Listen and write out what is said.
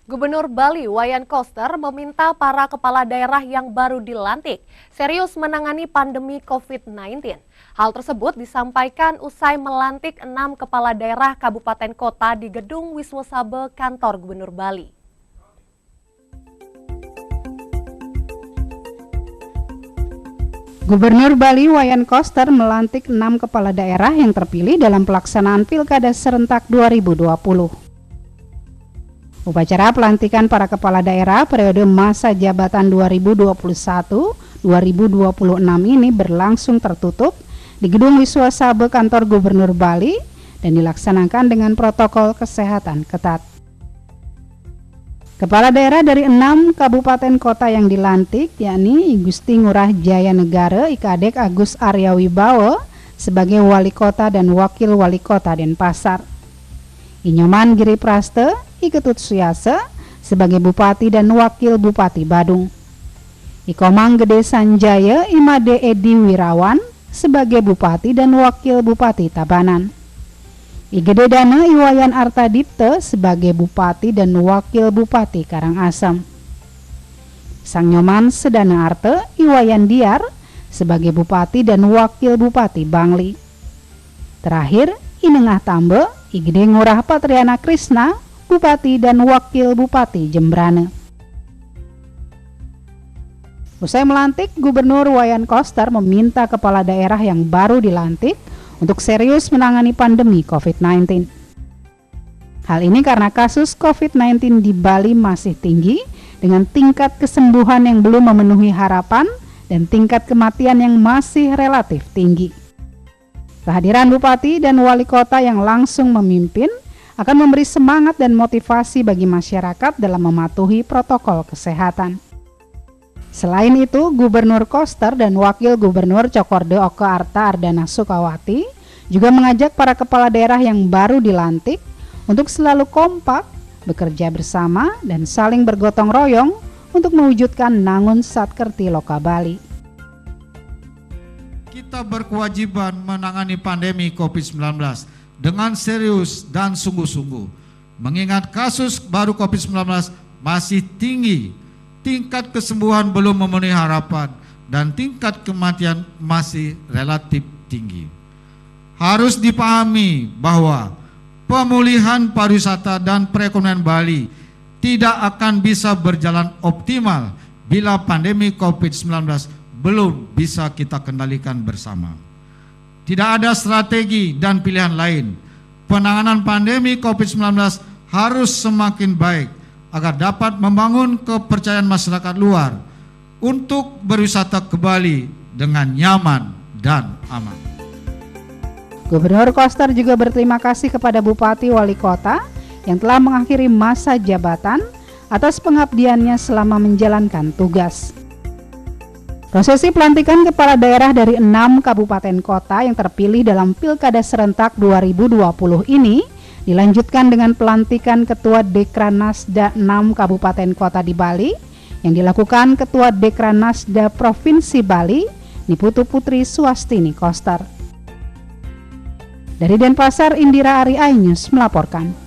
Gubernur Bali Wayan Koster meminta para kepala daerah yang baru dilantik serius menangani pandemi COVID-19. Hal tersebut disampaikan usai melantik 6 kepala daerah kabupaten kota di Gedung Wisma Sabha Kantor Gubernur Bali. Gubernur Bali Wayan Koster melantik 6 kepala daerah yang terpilih dalam pelaksanaan Pilkada Serentak 2020. Upacara pelantikan para kepala daerah periode masa jabatan 2021-2026 ini berlangsung tertutup di Gedung Wisma Sabha Kantor Gubernur Bali dan dilaksanakan dengan protokol kesehatan ketat. Kepala daerah dari 6 kabupaten kota yang dilantik yakni Gusti Ngurah Jaya Negara Ikadek Agus Arya Wibowo sebagai wali kota dan wakil wali kota Denpasar. Inyoman Giri Praste Iketut Suyase sebagai Bupati dan Wakil Bupati Badung. Ikomang Gede Sanjaya Imade Edi Wirawan sebagai Bupati dan Wakil Bupati Tabanan. Igede Dana Iwayan Artadipte sebagai Bupati dan Wakil Bupati Karangasem. Sangnyoman Sedana Arte Iwayan Diar sebagai Bupati dan Wakil Bupati Bangli. Terakhir, Inengah Tambe Igede Ngurah Patriana Krisna Bupati dan Wakil Bupati Jembrane. Usai melantik, Gubernur Wayan Koster meminta kepala daerah yang baru dilantik untuk serius menangani pandemi COVID-19. Hal ini karena kasus COVID-19 di Bali masih tinggi dengan tingkat kesembuhan yang belum memenuhi harapan dan tingkat kematian yang masih relatif tinggi. Kehadiran Bupati dan Wali Kota yang langsung memimpin akan memberi semangat dan motivasi bagi masyarakat dalam mematuhi protokol kesehatan. Selain itu, Gubernur Koster dan Wakil Gubernur Cokorde Oke Arta Ardana Sukawati juga mengajak para kepala daerah yang baru dilantik untuk selalu kompak, bekerja bersama, dan saling bergotong royong untuk mewujudkan Nangun Satkerti Loka Bali. Kita berkewajiban menangani pandemi COVID-19 dengan serius dan sungguh-sungguh. Mengingat kasus baru COVID-19 masih tinggi, tingkat kesembuhan belum memenuhi harapan, dan tingkat kematian masih relatif tinggi. Harus dipahami bahwa pemulihan pariwisata dan perekonomian Bali tidak akan bisa berjalan optimal bila pandemi COVID-19 belum bisa kita kendalikan bersama. Tidak ada strategi dan pilihan lain. Penanganan pandemi COVID-19 harus semakin baik agar dapat membangun kepercayaan masyarakat luar untuk berwisata ke Bali dengan nyaman dan aman. Gubernur Koster juga berterima kasih kepada Bupati Wali Kota yang telah mengakhiri masa jabatan atas pengabdiannya selama menjalankan tugas. Prosesi pelantikan kepala daerah dari 6 kabupaten kota yang terpilih dalam Pilkada Serentak 2020 ini dilanjutkan dengan pelantikan Ketua Dekranasda 6 kabupaten kota di Bali yang dilakukan Ketua Dekranasda Provinsi Bali, Niputu Putri Swastini Koster. Dari Denpasar, Indira Ari Ainus melaporkan.